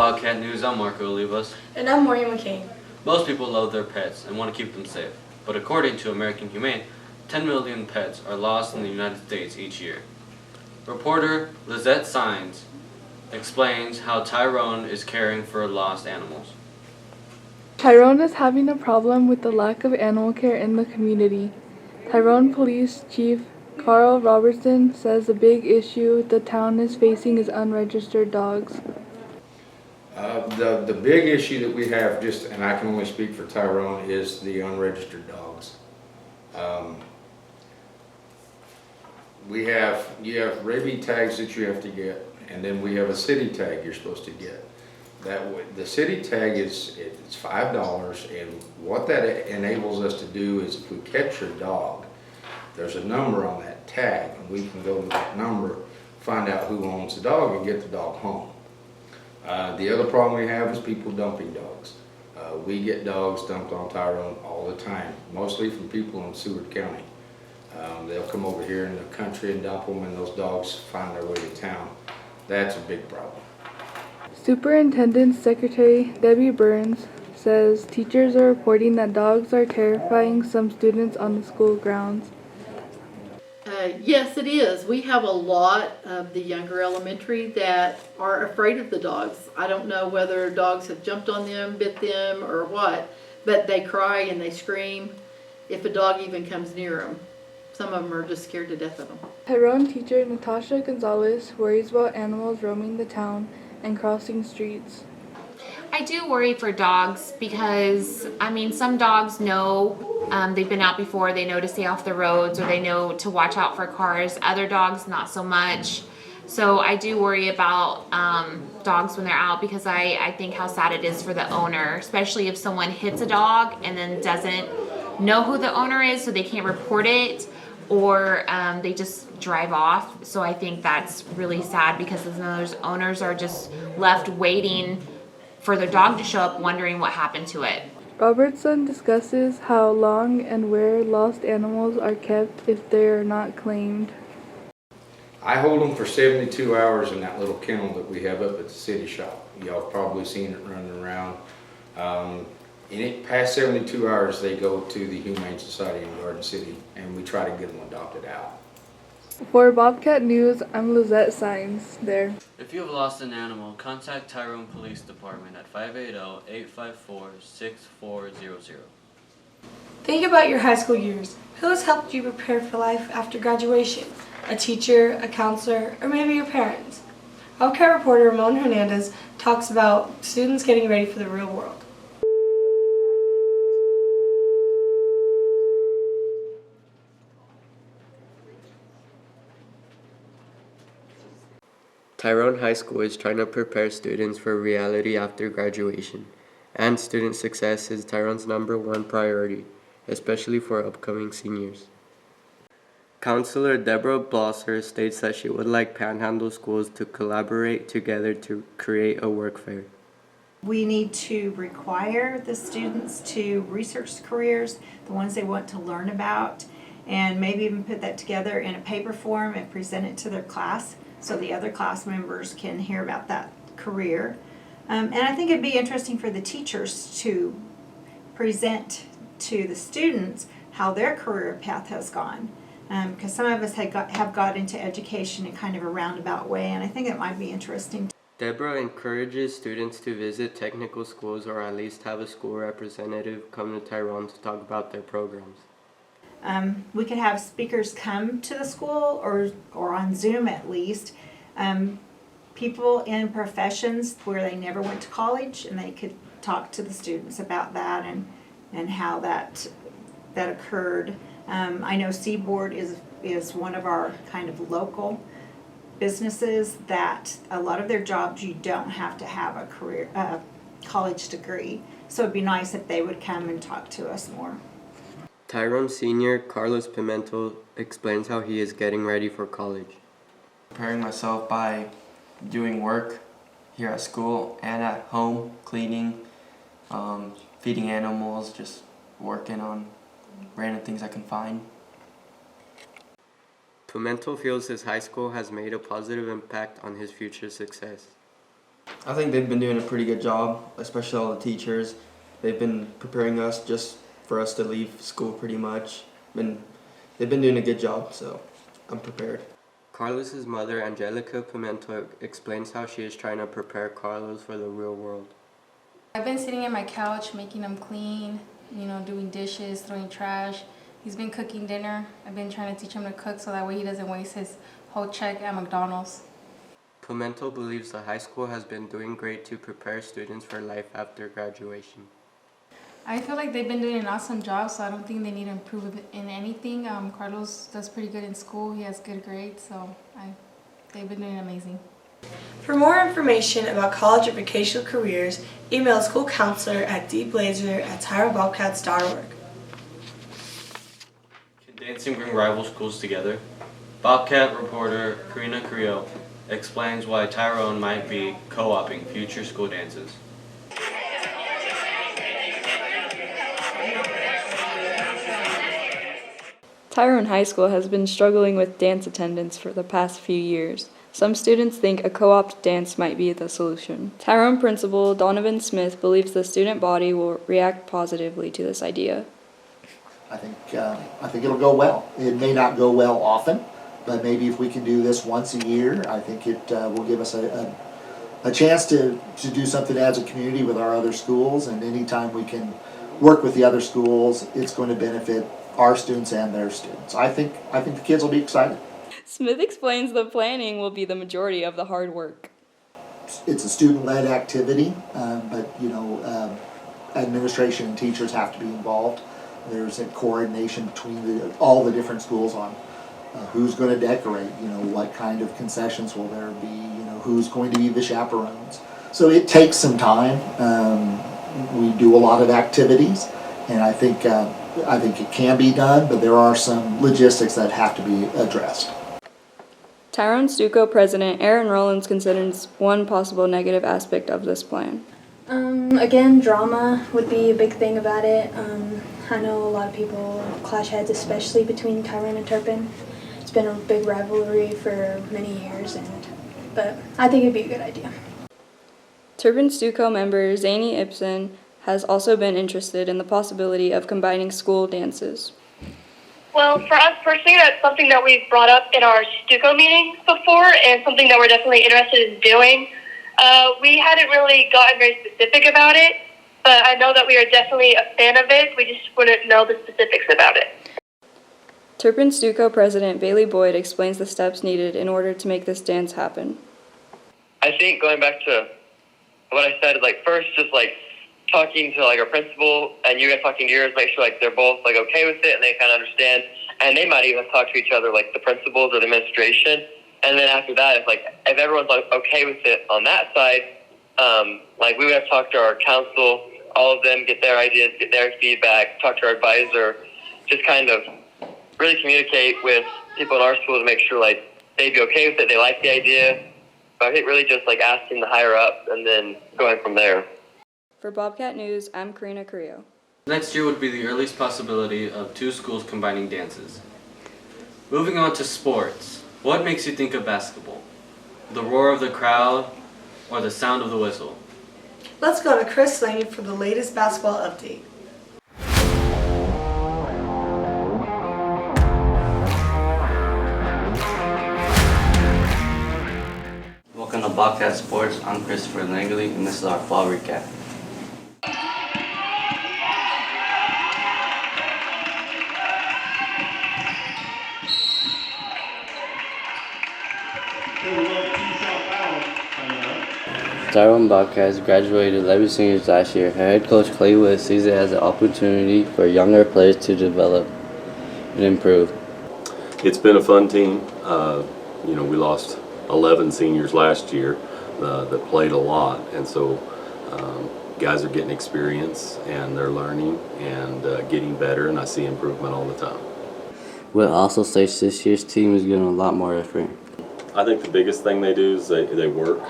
Bobcat News, I'm Marco Olivas. And I'm Maureen McCain. Most people love their pets and want to keep them safe. But according to American Humane, 10 million pets are lost in the United States each year. Reporter Lizette Sines explains how Tyrone is caring for lost animals. Tyrone is having a problem with the lack of animal care in the community. Tyrone Police Chief Carl Robertson says the big issue the town is facing is unregistered dogs. The big issue that we have, and I can only speak for Tyrone, is the unregistered dogs. You have rabies tags that you have to get, and then we have a city tag you're supposed to get. The city tag it's $5, and what that enables us to do is if we catch your dog, there's a number on that tag, and we can go to that number, find out who owns the dog, and get the dog home. The other problem we have is people dumping dogs. We get dogs dumped on Tyrone all the time, mostly from people in Seward County. They'll come over here in the country and dump them, and those dogs find their way to town. That's a big problem. Superintendent Secretary Debbie Burns says teachers are reporting that dogs are terrifying some students on the school grounds. Yes, it is. We have a lot of the younger elementary that are afraid of the dogs. I don't know whether dogs have jumped on them, bit them, or what, but they cry and they scream if a dog even comes near them. Some of them are just scared to death of them. Tyrone teacher Natasha Gonzalez worries about animals roaming the town and crossing streets. I do worry for dogs because, some dogs know they've been out before, they know to stay off the roads, or they know to watch out for cars. Other dogs, not so much. So I do worry about dogs when they're out because I think how sad it is for the owner, especially if someone hits a dog and then doesn't know who the owner is, so they can't report it, or they just drive off. So I think that's really sad because those owners are just left waiting for their dog to show up, wondering what happened to it. Robertson discusses how long and where lost animals are kept if they are not claimed. I hold them for 72 hours in that little kennel that we have up at the city shop. Y'all have probably seen it running around. Past 72 hours, they go to the Humane Society in Garden City, and we try to get them adopted out. For Bobcat News, I'm Lizette Sines there. If you have lost an animal, contact Tyrone Police Department at 580-854-6400. Think about your high school years. Who has helped you prepare for life after graduation? A teacher, a counselor, or maybe your parents? Healthcare reporter Ramon Hernandez talks about students getting ready for the real world. Tyrone High School is trying to prepare students for reality after graduation, and student success is Tyrone's #1 priority, especially for upcoming seniors. Counselor Deborah Blosser states that she would like Panhandle schools to collaborate together to create a work fair. We need to require the students to research careers, the ones they want to learn about, and maybe even put that together in a paper form and present it to their class so the other class members can hear about that career. And I think it'd be interesting for the teachers to present to the students how their career path has gone. Because some of us have got into education in kind of a roundabout way, and I think it might be interesting. Deborah encourages students to visit technical schools or at least have a school representative come to Tyrone to talk about their programs. We could have speakers come to the school or on Zoom at least. People in professions where they never went to college, and they could talk to the students about that and how that occurred. I know Seaboard is one of our kind of local businesses that a lot of their jobs you don't have to have a college degree. So it'd be nice if they would come and talk to us more. Tyrone senior Carlos Pimentel explains how he is getting ready for college. Preparing myself by doing work here at school and at home, cleaning, feeding animals, just working on random things I can find. Pimentel feels his high school has made a positive impact on his future success. I think they've been doing a pretty good job, especially all the teachers. They've been preparing us just for us to leave school pretty much. They've been doing a good job, so I'm prepared. Carlos's mother, Angelica Pimento, explains how she is trying to prepare Carlos for the real world. I've been sitting on my couch making him clean, doing dishes, throwing trash. He's been cooking dinner. I've been trying to teach him to cook so that way he doesn't waste his whole check at McDonald's. Pimento believes the high school has been doing great to prepare students for life after graduation. I feel like they've been doing an awesome job, so I don't think they need to improve in anything. Carlos does pretty good in school. He has good grades, so they've been doing amazing. For more information about college or vocational careers, email school counselor at dblazer@tyronbobcats.org. Can dancing bring rival schools together? Bobcat reporter Karina Creo explains why Tyrone might be co-opting future school dances. Tyrone High School has been struggling with dance attendance for the past few years. Some students think a co-op dance might be the solution. Tyrone principal Donovan Smith believes the student body will react positively to this idea. I think it'll go well. It may not go well often, but maybe if we can do this once a year, I think it will give us a chance to do something as a community with our other schools, and anytime we can work with the other schools, it's going to benefit our students and their students. I think the kids will be excited. Smith explains the planning will be the majority of the hard work. It's a student-led activity, but administration and teachers have to be involved. There's a coordination between all the different schools on who's going to decorate, what kind of concessions will there be, who's going to be the chaperones. So it takes some time. We do a lot of activities, and I think it can be done, but there are some logistics that have to be addressed. Tyrone Stuco president Aaron Rollins considers one possible negative aspect of this plan. Again, drama would be a big thing about it. I know a lot of people clash heads, especially between Tyrone and Turpin. It's been a big rivalry for many years, but I think it'd be a good idea. Turpin Stuco member Zany Ibsen has also been interested in the possibility of combining school dances. Well, for us personally, that's something that we've brought up in our Stuco meetings before, and something that we're definitely interested in doing. We hadn't really gotten very specific about it, but I know that we are definitely a fan of it. We just wouldn't know the specifics about it. Turpin Stuco president Bailey Boyd explains the steps needed in order to make this dance happen. I think going back to what I said, first just talking to our principal and you guys talking to yours, make sure they're both okay with it and they kind of understand, and they might even talk to each other, the principals or the administration. And then after that, if everyone's okay with it on that side, we would have to talk to our council, all of them, get their ideas, get their feedback, talk to our advisor, just kind of really communicate with people in our school to make sure they'd be okay with it, they like the idea. But I think really just asking the higher up and then going from there. For Bobcat News, I'm Karina Creo. Next year would be the earliest possibility of two schools combining dances. Moving on to sports. What makes you think of basketball? The roar of the crowd or the sound of the whistle? Let's go to Chris Lane for the latest basketball update. Welcome to Bobcat Sports. I'm Christopher Langley, and this is our fall recap. Tyrone Bobcats graduated 11 seniors last year. Head coach Clay Wood sees it as an opportunity for younger players to develop and improve. It's been a fun team. We lost 11 seniors last year that played a lot, and so guys are getting experience and they're learning and getting better, and I see improvement all the time. Will also states this year's team is getting a lot more effort. I think the biggest thing they do is they work.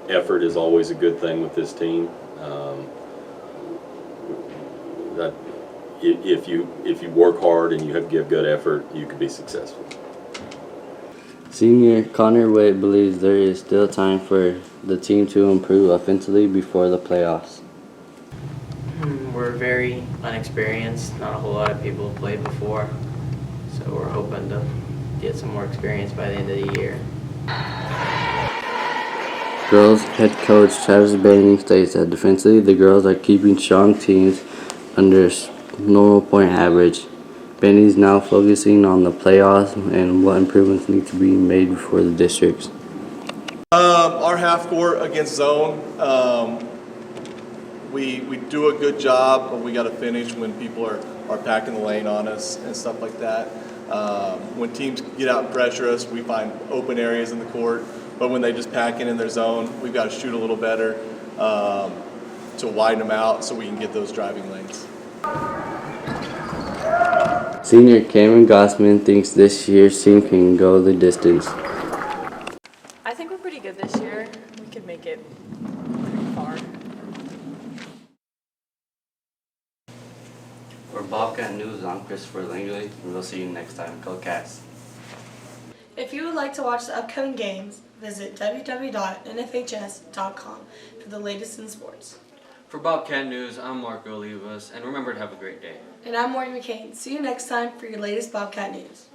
Effort is always a good thing with this team. That if you work hard and you give good effort, you can be successful. Senior Connor Witt believes there is still time for the team to improve offensively before the playoffs. We're very unexperienced. Not a whole lot of people have played before. So we're hoping to get some more experience by the end of the year. Girls head coach Travis Banning states that defensively the girls are keeping strong teams under normal point average. Banning is now focusing on the playoffs and what improvements need to be made before the districts. Our half court against zone, we do a good job, but we got to finish when people are packing the lane on us and stuff like that. When teams get out and pressure us, we find open areas in the court, but when they just pack in their zone, we've got to shoot a little better to widen them out so we can get those driving lanes. Senior Cameron Gossman thinks this year's team can go the distance. I think we're pretty good this year. We could make it pretty far. For Bobcat News, I'm Christopher Langley, and we'll see you next time. Go Cats! If you would like to watch the upcoming games, visit www.nfhs.com for the latest in sports. For Bobcat News, I'm Marco Olivas, and remember to have a great day. And I'm Morgan McCain. See you next time for your latest Bobcat News.